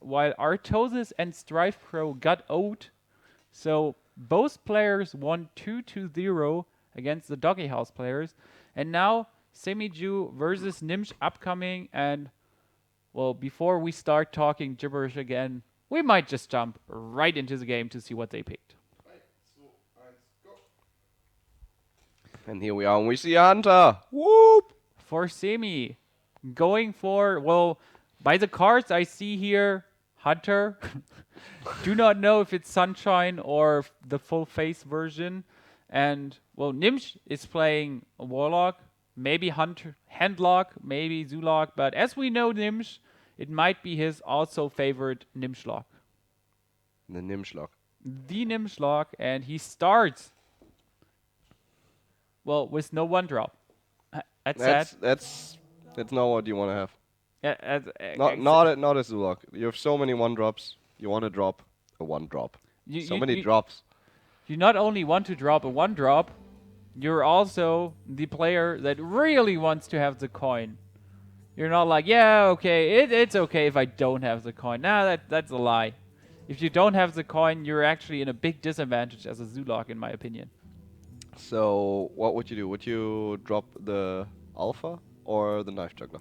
while Artosis and Strife Pro got owed. So both players won 2-0 against the Doggy House players. And now Semijew versus Gnimsh upcoming. And well, before we start talking gibberish again, we might just jump right into the game to see what they picked. And here we are, and we see a Hunter. Whoop! For Semi, going for, well, by the cards I see here, Hunter. Do not know if it's Sunshine or the full face version. And, well, Gnimsh is playing a Warlock, maybe Hunter, Handlock, maybe Zulok. But as we know Gnimsh, it might be his also favorite Gnimsh lock. The Gnimsh lock. The Gnimsh lock, and he starts, well, with no one drop. That's not what you want to have. Not Not a Zulok. You have so many 1-drops. You want to drop a 1-drop. So many drops. You not only want to drop a 1-drop, you're also the player that really wants to have the coin. You're not like, yeah, okay, it's okay if I don't have the coin. Nah, that's a lie. If you don't have the coin, you're actually in a big disadvantage as a Zulok, in my opinion. So what would you do? Would you drop the Alpha or the Knife Juggler?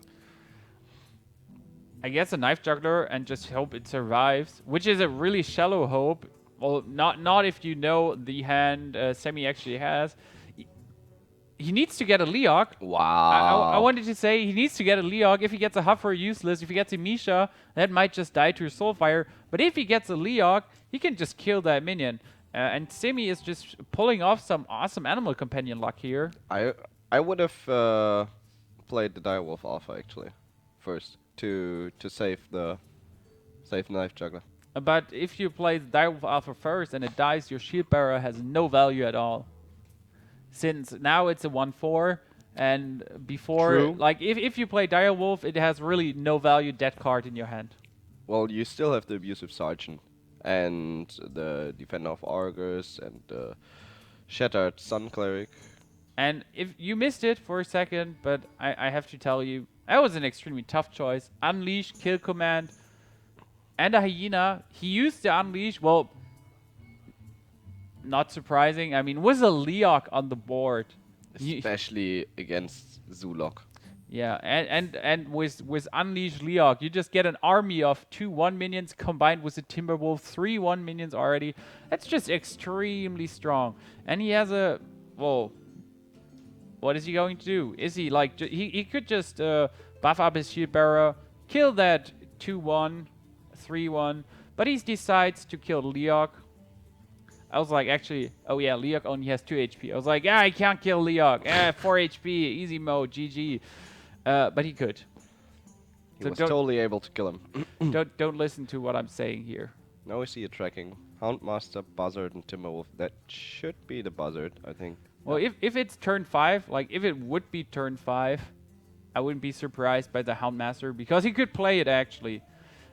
I guess a Knife Juggler and just hope it survives, which is a really shallow hope. Well, not if you know the hand Semi actually has. He needs to get a Leok. Wow. I wanted to say he needs to get a Leok. If he gets a Huffer, useless. If he gets a Misha, that might just die to a Soulfire. But if he gets a Leok, he can just kill that minion. And Semi is just pulling off some awesome Animal Companion luck here. I would have played the Direwolf Alpha actually first to save the Knife Juggler. But if you play the Direwolf Alpha first and it dies, your Shield Bearer has no value at all. Since now it's a 1/4, and before, True. like if you play Direwolf, it has really no value dead card in your hand. Well, you still have the Abusive Sergeant and the Defender of Argus and the Shattered Sun Cleric. And if you missed it for a second, but I have to tell you, that was an extremely tough choice. Unleash, Kill Command, and a Hyena. He used the Unleash, well, not surprising. I mean, with a Leok on the board. Especially against Zulok. Yeah, and with Unleash Leok, you just get an army of 2/1 minions combined with the Timberwolf, 3/1 minions already. That's just extremely strong. And he has a, well, what is he going to do? Is he like, he could just buff up his Shield Bearer, kill that 2/1, 3/1, but he decides to kill Leok. I was like, actually, oh yeah, Leok only has 2 HP. I was like, yeah, I can't kill Leok. 4 HP, easy mode, GG. But he could. He was totally able to kill him. don't listen to what I'm saying here. Now we see a tracking. Houndmaster, Buzzard, and Timberwolf. That should be the Buzzard, I think. Well, if it's turn 5, like if it would be turn 5, I wouldn't be surprised by the Houndmaster because he could play it actually.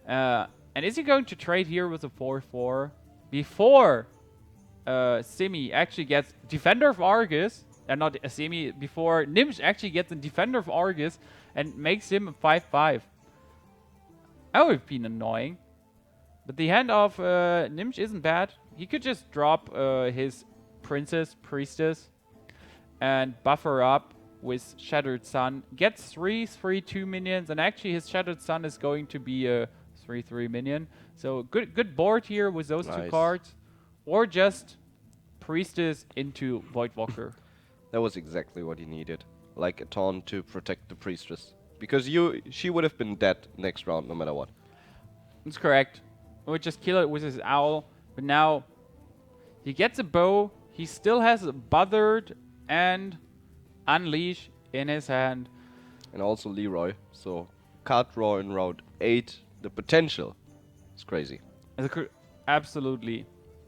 And is he going to trade here with a 4/4 before Semi actually gets Defender of Argus, and not Semi, before Gnimsh actually gets a Defender of Argus and makes him a 5/5. That would have been annoying. But the hand of Gnimsh isn't bad. He could just drop his Princess, Priestess, and buffer up with Shattered Sun. Gets 3/3/2 minions, and actually his Shattered Sun is going to be a 3/3 minion. So good board here with those two cards. Or just Priestess into Voidwalker. That was exactly what he needed. Like a taunt to protect the Priestess. Because she would have been dead next round no matter what. That's correct. He would just kill it with his owl. But now he gets a bow. He still has a Buzzard and Unleash in his hand. And also Leroy. So card draw in round 8. The potential is crazy. Absolutely.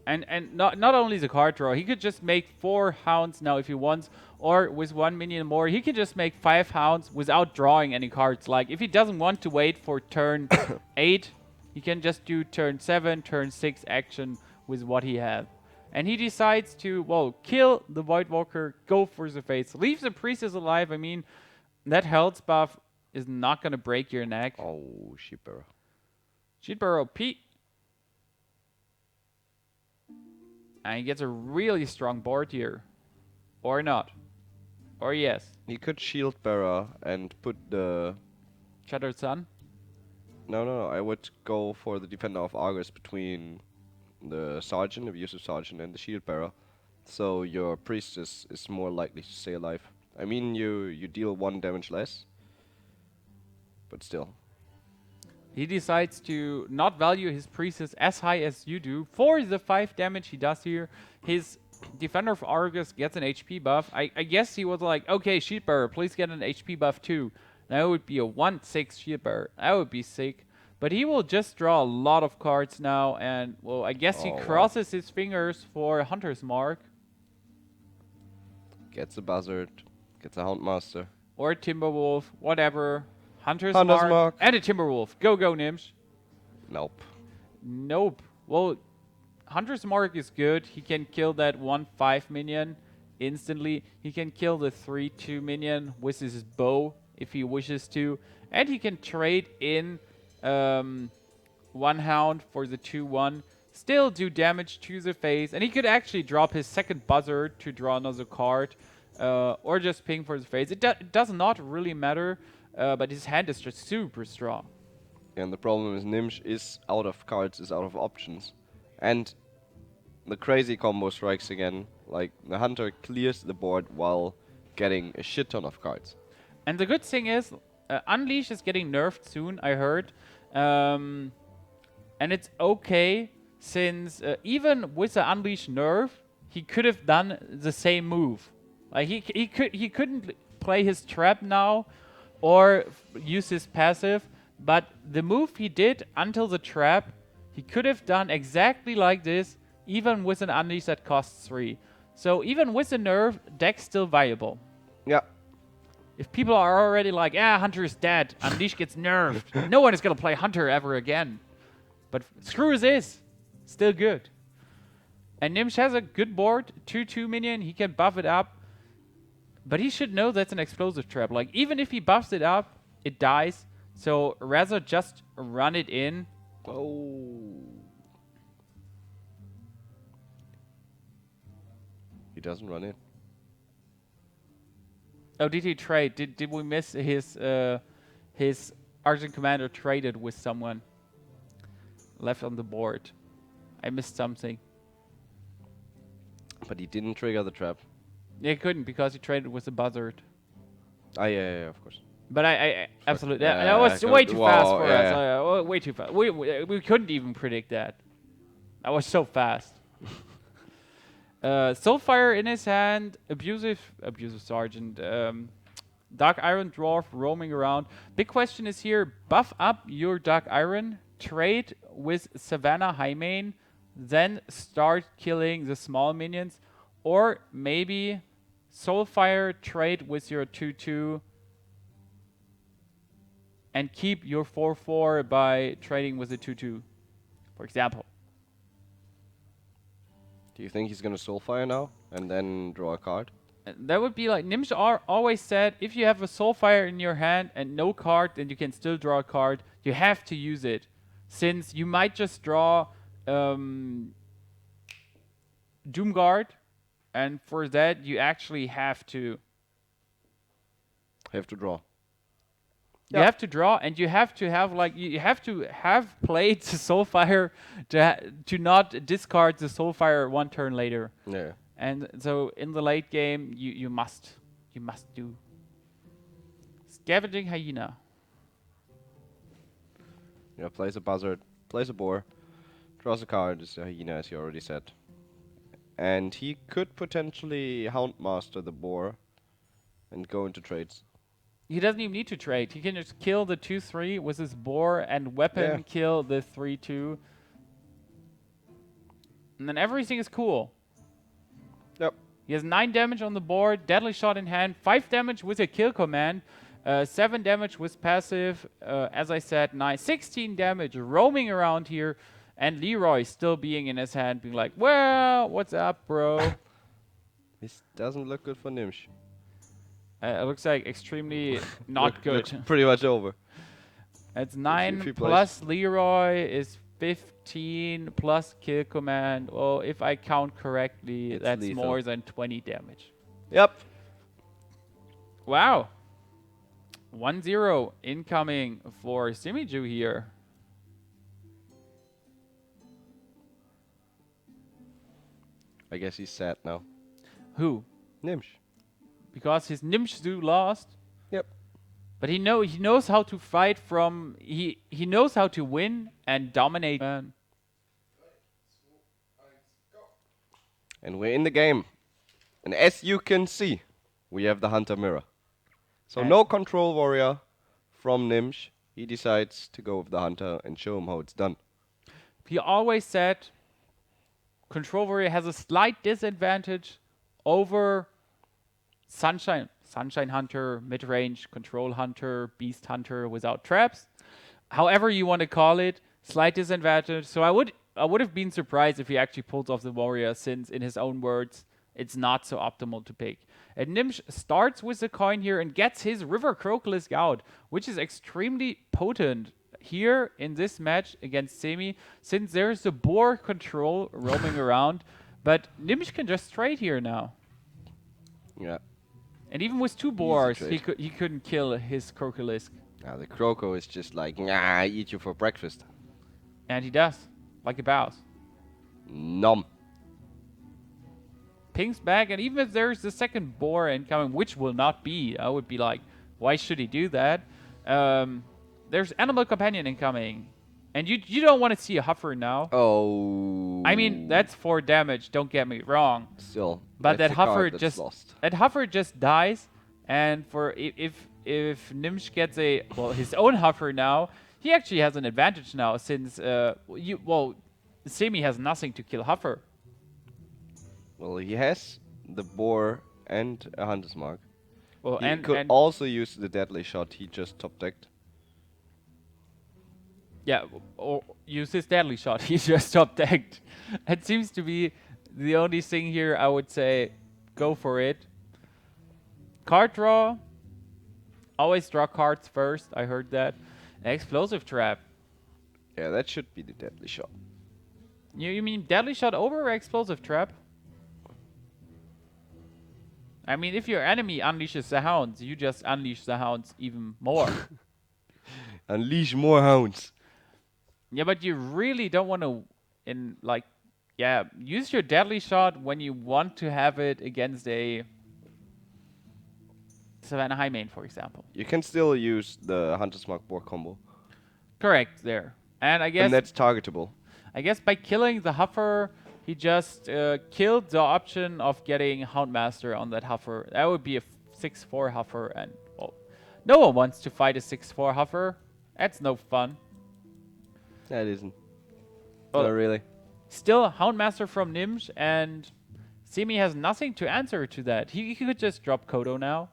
And not only the card draw, he could just make 4 hounds now if he wants, or with 1 minion more, he could just make 5 hounds without drawing any cards. Like, if he doesn't want to wait for turn 8, he can just do turn 7, turn 6 action with what he has. And he decides to, well, kill the Voidwalker, go for the face, leave the Priestess alive. I mean, that health buff is not going to break your neck. Oh, Sheepbearer. Sheetbar OP. And he gets a really strong board here. Or not. Or yes. He could Shield Bearer and put the... Shattered Sun. No, I would go for the Defender of Argus between the Sergeant, Abusive Sergeant, and the Shield Bearer. So your Priestess is more likely to stay alive. I mean, you deal 1 damage less. But still. He decides to not value his Priestess as high as you do. For the 5 damage he does here, his Defender of Argus gets an HP buff. I guess he was like, okay, Shield Bearer, please get an HP buff too. That would be a 1/6 Shield Bearer. That would be sick. But he will just draw a lot of cards now, and, well, I guess he crosses his fingers for Hunter's Mark. Gets a Buzzard, gets a Houndmaster. Or Timberwolf, whatever. Hunter's Mark. And a Timberwolf. Go, Gnimsh. Nope. Nope. Well, Hunter's Mark is good. He can kill that 1/5 minion instantly. He can kill the 3/2 minion with his bow if he wishes to. And he can trade in 1 Hound for the 2/1. Still do damage to the face. And he could actually drop his second Buzzard to draw another card. Or just ping for the face. It does not really matter. But his hand is just super strong. And the problem is Gnimsh is out of cards, is out of options. And the crazy combo strikes again. Like, the Hunter clears the board while getting a shit ton of cards. And the good thing is, Unleash is getting nerfed soon, I heard. And it's okay, since even with the Unleash nerf, he could have done the same move. Like, he couldn't play his trap now, or use his passive, but the move he did until the trap, he could have done exactly like this, even with an Unleash that costs 3. So even with the nerf, deck's still viable. Yeah. If people are already like, Hunter is dead, Unleash gets nerfed, no one is gonna play Hunter ever again. But screw this, still good. And Gnimsh has a good board, 2/2 minion, he can buff it up. But he should know that's an explosive trap. Like, even if he buffs it up, it dies. So, rather just run it in. Oh. He doesn't run it. Oh, did he trade? Did we miss his Argent Commander traded with someone left on the board? I missed something. But he didn't trigger the trap. Yeah, he couldn't because he traded with a Buzzard. Ah, yeah, of course. But I absolutely... that was way too fast for us. Way too fast. We couldn't even predict that. That was so fast. Soulfire in his hand. Abusive Sergeant. Dark Iron Dwarf roaming around. Big question is here. Buff up your Dark Iron. Trade with Savannah Highmane. Then start killing the small minions. Or maybe Soulfire, trade with your 2/2 and keep your 4/4 by trading with the 2/2, for example. Do you think he's gonna Soulfire now and then draw a card? That would be like Gnimsh always said, if you have a Soulfire in your hand and no card, then you can still draw a card. You have to use it, since you might just draw Doomguard. And for that, you actually have to... draw. You have to draw, and you have to have, like, you have to have played the Soulfire to not discard the Soulfire 1 turn later. Yeah. And so in the late game, you must do. Scavenging Hyena. Yeah, plays a Buzzard, plays a Boar, draws a card, is a Hyena, as you already said. And he could potentially Houndmaster the Boar and go into trades. He doesn't even need to trade. He can just kill the 2/3 with his Boar and weapon kill the 3/2. And then everything is cool. Yep. He has 9 damage on the board, deadly shot in hand, 5 damage with a kill command, 7 damage with passive, as I said, 16 damage roaming around here. And Leroy still being in his hand, being like, well, what's up, bro? This doesn't look good for Gnimsh. It looks like extremely not good. Looks pretty much over. That's If 9 he plus Leroy is 15 plus kill command. Well, if I count correctly, It's that's lethal. more than 20 damage. Yep. Wow. 1-0 incoming for Semijew here. I guess he's sad now. Who? Gnimsh. Because his Gnimsh Zoo lost. Yep. But he knows how to fight from he knows how to win and dominate. Man. And we're in the game. And as you can see, we have the Hunter Mirror. So And no control warrior from Gnimsh. He decides to go with the Hunter and show him how it's done. He always said Control Warrior has a slight disadvantage over Sunshine Hunter, mid-range, Control Hunter, Beast Hunter without traps. However you want to call it, slight disadvantage. So I would have been surprised if he actually pulls off the Warrior, since in his own words, it's not so optimal to pick. And Gnimsh starts with the coin here and gets his River Crocolisk out, which is extremely potent here in this match against Semi, since there's the boar control roaming around. But Gnimsh can just trade here now. Yeah. And even with 2 boars, trade. he couldn't kill his Crocolisk. Now the Croco is just like, nah, I eat you for breakfast. And he does, like a boss. Nom. Pings back, and even if there's the second boar incoming, which will not be, I would be like, why should he do that? There's Animal Companion incoming. And you don't want to see a Huffer now. Oh. I mean, that's 4 damage, don't get me wrong. Still. But that that's a card Huffer that's just lost. that Huffer just dies, and for if Gnimsh gets his own Huffer now, he actually has an advantage now, since Semi has nothing to kill Huffer. Well, he has the boar and a hunter's mark. Well, He and could also use the deadly shot he just top decked. yeah, or use his deadly shot. He's just top decked. It seems to be the only thing here. I would say, go for it. Card draw. Always draw cards first. I heard that. Explosive trap. Yeah, that should be the deadly shot. You mean deadly shot over explosive trap? I mean, if your enemy unleashes the hounds, you just unleash the hounds even more. Unleash more hounds. Yeah, but you really don't want to, use your deadly shot when you want to have it against a Savannah High main, for example. You can still use the hunter's mark boar combo. Correct there. And I guess And that's targetable. I guess by killing the Huffer, he just killed the option of getting Houndmaster on that Huffer. That would be a 6-4 Huffer, and no one wants to fight a 6-4 Huffer. That's no fun. That isn't. Well, Not really. Still, Houndmaster from Gnimsh, and Semi has nothing to answer to that. He could just drop Kodo now.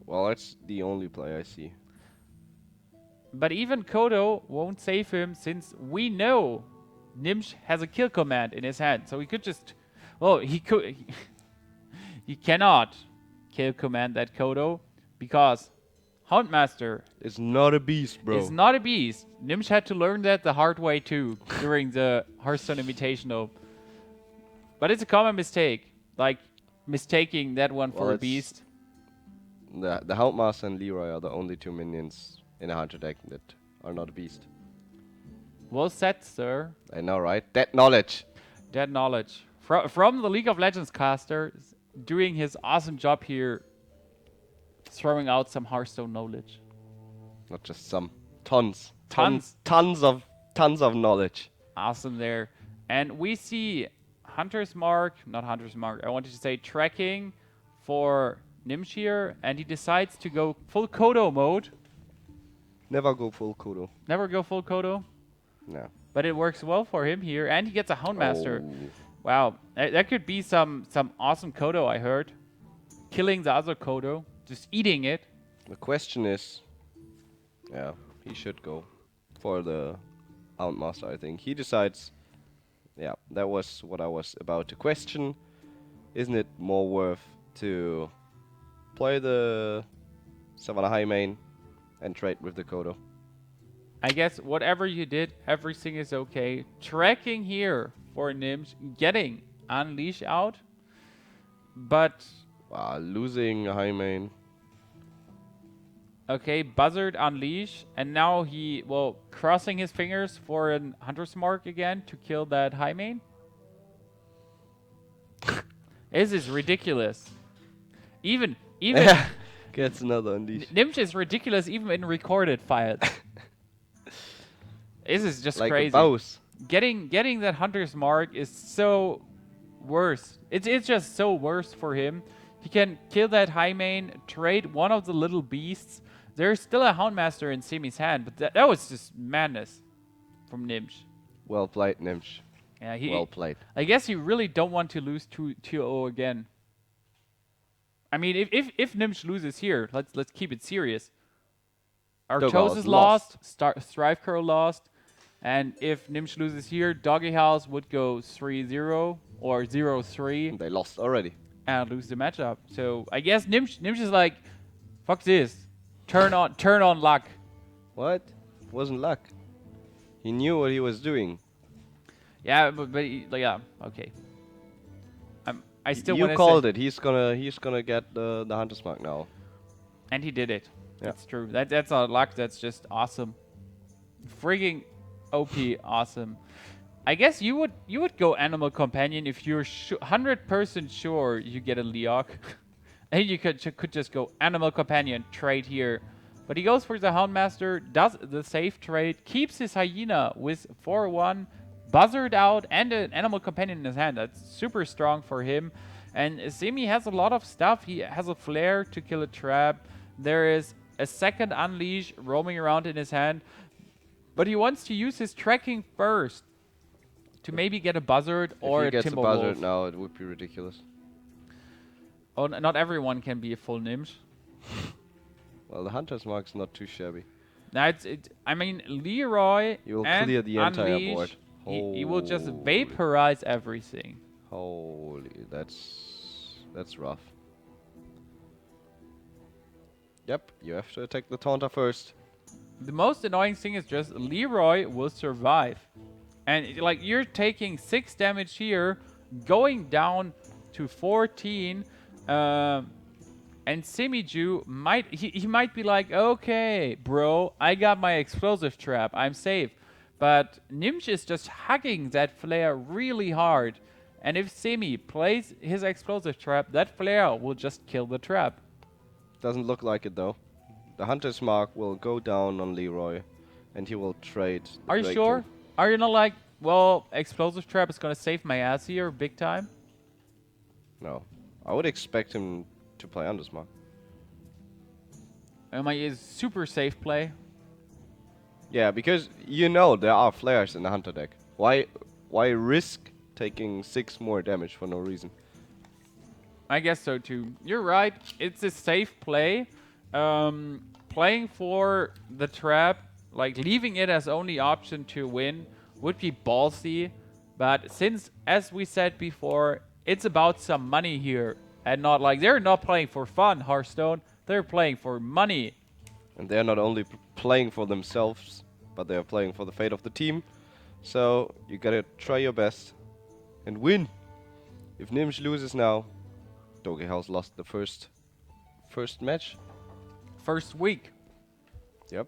Well, that's the only play I see. But even Kodo won't save him, since we know Gnimsh has a kill command in his hand. So he could just... Well, he could... he cannot kill command that Kodo, because Houndmaster It's not a beast, bro. is not a beast. Gnimsh had to learn that the hard way too during the Hearthstone Invitational. But it's a common mistake, like mistaking that one for a beast. The Houndmaster and Leroy are the only 2 minions in a hunter deck that are not a beast. Well said, sir. I know, right? That knowledge. That knowledge. From the League of Legends caster, doing his awesome job here, throwing out some Hearthstone knowledge. Not just some. Tons. Tons. Tons of knowledge. Awesome there. And we see Hunter's Mark, not Hunter's Mark, I wanted to say tracking for Gnimsh here, and he decides to go full Kodo mode. Never go full Kodo. Never go full Kodo, No. but it works well for him here, and he gets a Houndmaster. Oh. Wow, that could be some awesome Kodo, I heard. Killing the other Kodo, just eating it. The question is, yeah, he should go for the Houndmaster, I think. He decides, yeah, that was what I was about to question. Isn't it more worth to play the Savannah High main and trade with the Kodo? I guess whatever you did, everything is okay. Tracking here for Gnimsh, getting Unleash out, but Losing high main. okay, Buzzard Unleash, and now he, well, crossing his fingers for an Hunter's Mark again to kill that high main. This is ridiculous. Even Gets another unleash. Gnimsh is ridiculous even in recorded files. This is just Like crazy. a boss. Getting that Hunter's Mark is so worse. It's just so worse for him. He can kill that high main, trade one of the little beasts. There's still a Houndmaster in Semi's hand, but that was just madness from Gnimsh. Well played, Gnimsh. Yeah, Well played. I guess you really don't want to lose 2-0 again. I mean, if Gnimsh loses here, let's keep it serious. Arctos is lost. Strive Curl lost. And if Gnimsh loses here, DogeHouse would go 3-0 or 0-3. They lost already. And lose the matchup. So I guess Gnimsh is like, fuck this. Turn on luck. What? It wasn't luck. He knew what he was doing. Yeah, but yeah, okay. I still want to You called it. He's gonna get the Hunter's Mark now. And he did it. Yeah. That's true. That's not luck. That's just awesome. Frigging OP awesome. I guess you would go Animal Companion if you're 100% sure you get a Leok. And you could just go Animal Companion, trade here. But he goes for the Houndmaster, does the safe trade, keeps his Hyena with 4-1, Buzzard out, and an Animal Companion in his hand. That's super strong for him. And Semi has a lot of stuff. He has a Flare to kill a trap. There is a second Unleash roaming around in his hand. But he wants to use his tracking first to maybe get a Buzzard or a Timberwolf. If he gets a Buzzard now, it would be ridiculous. Oh, not everyone can be a full Gnimsh. Well, the Hunter's Mark's not too shabby. Now I mean, Leroy You will and clear the entire Unleash, board. He will just vaporize everything. Holy, that's rough. Yep, you have to attack the Taunter first. The most annoying thing is just Leroy will survive. And like you're taking 6 damage here, going down to 14, and Semijew he might be like, okay, bro, I got my explosive trap, I'm safe. But Gnimsh is just hugging that flare really hard. And if Semi plays his explosive trap, that flare will just kill the trap. Doesn't look like it though. The Hunter's Mark will go down on Leroy, and he will trade. Are you sure? Are you not like, well, explosive trap is gonna save my ass here big time? No. I would expect him to play Hunter's Mark. Is super safe play. Yeah, because you know there are flares in the Hunter deck. Why risk taking 6 more damage for no reason? I guess so too. You're right. It's a safe play. Playing for the trap, like leaving it as only option to win, would be ballsy. But since, as we said before, it's about some money here, and not like they're not playing for fun, Hearthstone. They're playing for money. And they're not only playing for themselves, but they're playing for the fate of the team. So you gotta try your best and win. If Gnimsh loses now, DogeHouse lost the first match. First week. Yep.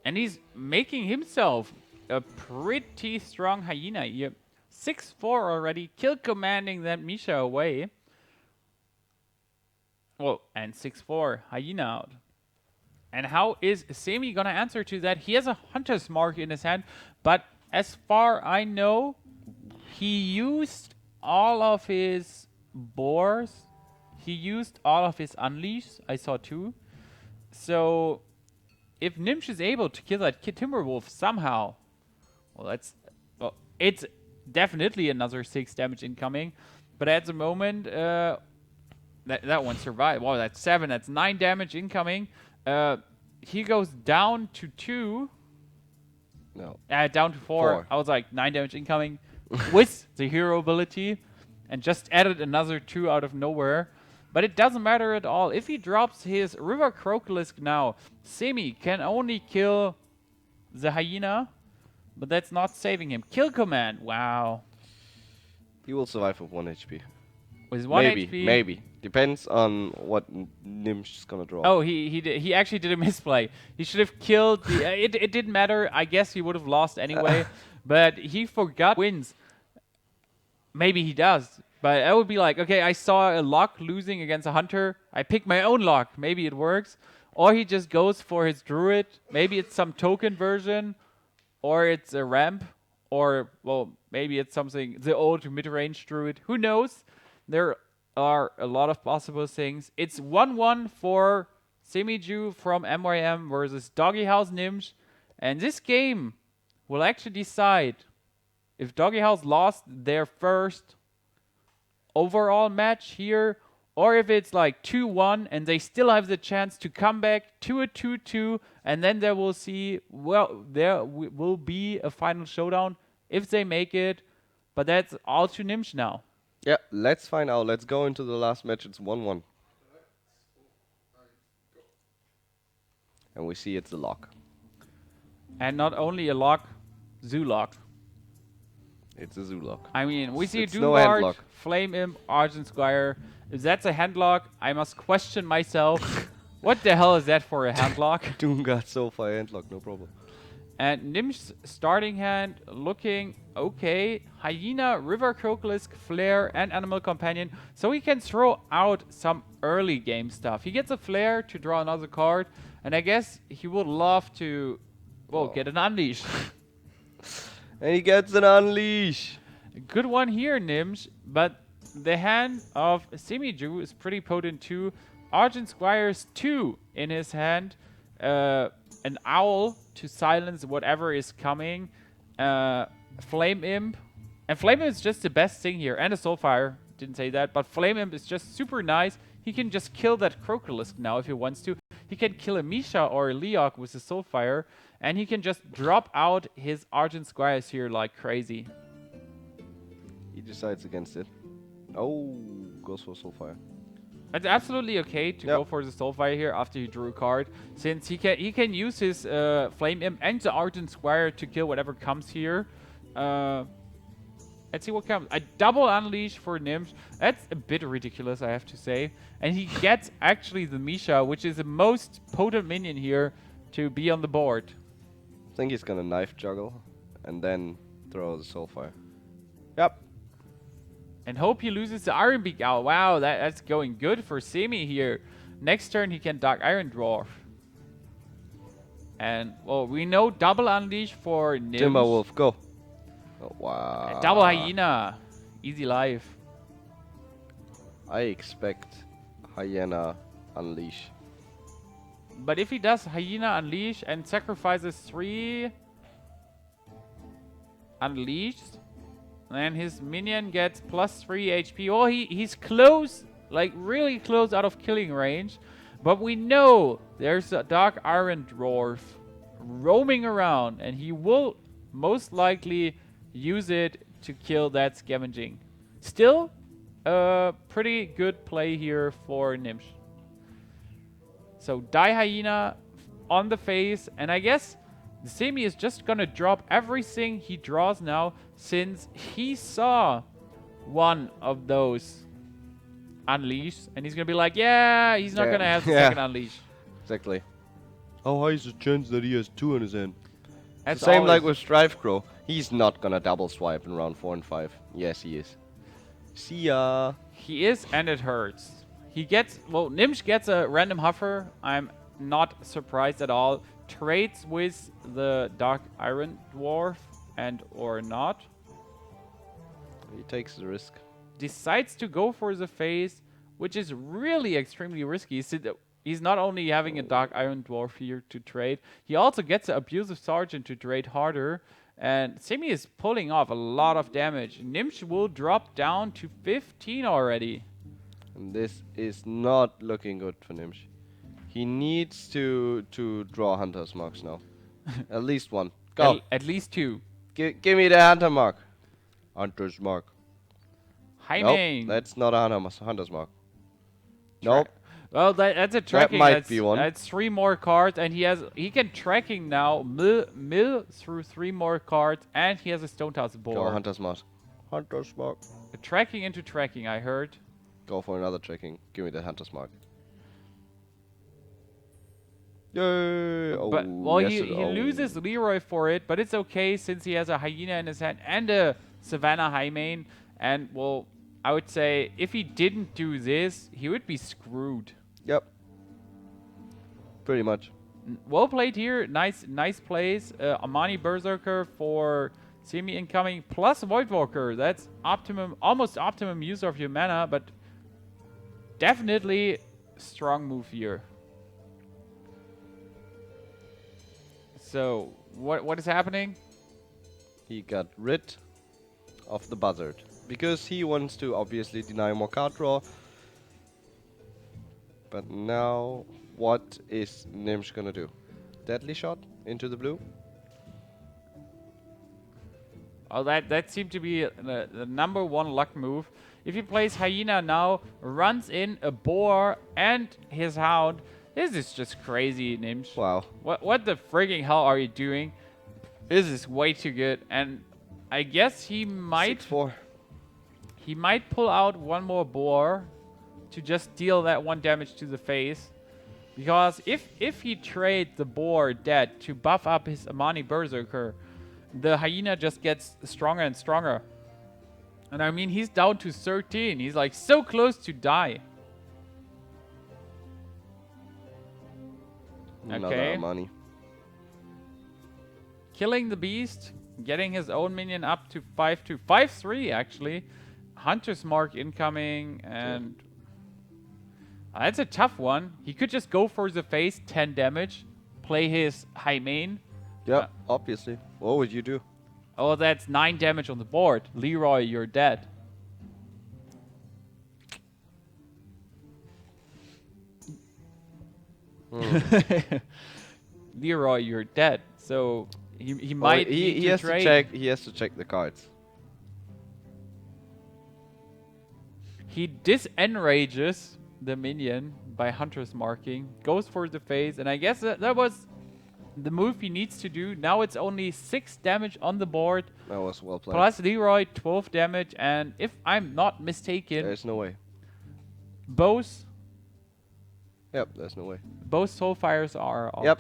And he's making himself a pretty strong Hyena here. 6-4 already, kill commanding that Misha away. Well, and 6-4, Hyena out. And how is Semi gonna answer to that? He has a Hunter's Mark in his hand, but as far I know, he used all of his boars. He used all of his Unleash, I saw too. So, if Gnimsh is able to kill that Timberwolf somehow, well, it's definitely another 6 damage incoming. But at the moment, that one survived. Wow, that's 7. That's 9 damage incoming. He goes down to 2. No. Down to 4. I was like 9 damage incoming with the hero ability, and just added another 2 out of nowhere. But it doesn't matter at all. If he drops his River Crocolisk now, Semi can only kill the hyena, but that's not saving him. Kill command. Wow. He will survive with 1 HP. With 1 HP. Maybe. Depends on what Gnimsh is gonna draw. Oh, he actually did a misplay. He should have killed the... it didn't matter. I guess he would have lost anyway. But he forgot wins. Maybe he does. But I would be like, okay, I saw a lock losing against a hunter. I pick my own lock. Maybe it works. Or he just goes for his druid. Maybe it's some token version. Or it's a ramp. Or, well, maybe it's something, the old mid-range druid. Who knows? There are a lot of possible things. It's 1-1 for Semijew from MYM versus DogeHouse.Gnimsh. And this game will actually decide if DogeHouse lost their first overall match here, or if it's like 2-1 and they still have the chance to come back to a 2-2, and then there will will be a final showdown if they make it. But that's all to Gnimsh now. Yeah, let's find out. Let's go into the last match. It's 1-1. And we see it's a lock. And not only a lock, zoo lock. It's a zoo lock. I mean, we see It's Doom no Guard, handlock. Flame Imp, Argent Squire. If that's a handlock, I must question myself. What the hell is that for a handlock? Doomguard Soulfire handlock, no problem. And Gnimsh's starting hand looking okay. Hyena, River Crocolisk, Flare, and Animal Companion. So he can throw out some early game stuff. He gets a Flare to draw another card. And I guess he would love to, well, get an Unleash. And he gets an Unleash. Good one here, Gnimsh. But the hand of Semijew is pretty potent too. Argent Squire's 2 in his hand. An Owl to silence whatever is coming. Flame Imp. And Flame Imp is just the best thing here. And a Soulfire. Didn't say that. But Flame Imp is just super nice. He can just kill that Crocolisk now if he wants to. He can kill a Misha or a Leok with a Soulfire. And he can just drop out his Argent Squires here like crazy. He decides against it. Oh, goes for Soulfire. It's absolutely okay to go for the Soulfire here after he drew a card, since he can use his Flame Imp and the Argent Squire to kill whatever comes here. Let's see what comes. A double Unleash for Gnimsh. That's a bit ridiculous, I have to say. And he gets actually the Misha, which is the most potent minion here, to be on the board. I think he's gonna knife juggle and then throw the Soulfire. Yep. And hope he loses the Iron Beak Owl. Wow, that's going good for Semi here. Next turn he can Dark Iron Dwarf. And, well, we know double Unleash for Gnimsh. Timberwolf, go. Oh, wow. Double Hyena. Easy life. I expect Hyena Unleash. But if he does Hyena Unleash and sacrifices 3 Unleashed, then his minion gets plus 3 HP. Oh, he's close, like really close out of killing range. But we know there's a Dark Iron Dwarf roaming around, and he will most likely use it to kill that scavenging. Still, a pretty good play here for Gnimsh. So die Hyena on the face, and I guess the Semi is just gonna drop everything he draws now, since he saw one of those Unleash, and he's gonna be like, yeah, he's not gonna have the second Unleash. Exactly. How high is the chance that he has 2 in his hand? That's the same like always- with Strife Crow. He's not gonna double swipe in round 4 and 5. Yes, he is. See ya. He is, and it hurts. He gets, well, Gnimsh gets a random Huffer. I'm not surprised at all. Trades with the Dark Iron Dwarf and or not. He takes the risk. Decides to go for the face, which is really extremely risky. He's not only having a Dark Iron Dwarf here to trade, he also gets an Abusive Sergeant to trade harder. And Semi is pulling off a lot of damage. Gnimsh will drop down to 15 already. And this is not looking good for Gnimsh. He needs to draw Hunter's marks now. At least one. Go. At least 2. Give me the Hunter mark. Hunter's mark. High Nope, main. that's not a Hunter's mark. Nope. Well, that's a tracking. might be one. That's 3 more cards, and he can tracking now mill through 3 more cards, and he has a Stone Toss board. Go Hunter's Mark. Hunter's Mark. A tracking into tracking, I heard. Go for another tracking. Give me the Hunter's Mark. Yay! Oh, But well, yes, he loses Leroy for it, but it's okay since he has a Hyena in his hand and a Savannah Highmane. And well, I would say if he didn't do this, he would be screwed. Yep. Pretty much. Well played here. Nice plays. Amani Berserker for semi-incoming plus Voidwalker. That's optimum, almost optimum use of your mana, but definitely strong move here. So what is happening? He got rid of the buzzard because he wants to obviously deny more card draw. But now, what is Gnimsh gonna do? Deadly shot into the blue? Oh, that seemed to be the #1 luck move. If he plays Hyena now, runs in a boar and his hound. This is just crazy, Gnimsh. Wow. What the frigging hell are you doing? This is way too good, and I guess he might 6-4. He might pull out 1 more boar to just deal that 1 damage to the face. Because if he trades the boar dead to buff up his Amani Berserker, the Hyena just gets stronger and stronger. And I mean, he's down to 13. He's like so close to die. Another money. Killing the beast, getting his own minion up to 5-2, 5-3 actually. Hunter's Mark incoming, and that's a tough one. He could just go for the face, 10 damage, play his Highmane. Yeah, obviously. What would you do? Oh, that's 9 damage on the board. Leroy, you're dead. Leroy, you're dead. So he might he has to check. He has to check the cards. He disenrages the minion by Hunter's Marking, goes for the face, and I guess that was the move he needs to do. Now it's only 6 damage on the board. That was well played. Plus Leroy, 12 damage, and if I'm not mistaken, there's no way. Both. Yep, there's no way. Both Soulfires are out. Yep.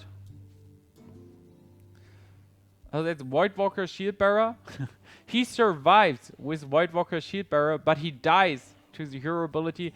Oh, that's Voidwalker Shieldbearer. He survives with Voidwalker Shieldbearer, but he dies to the hero ability.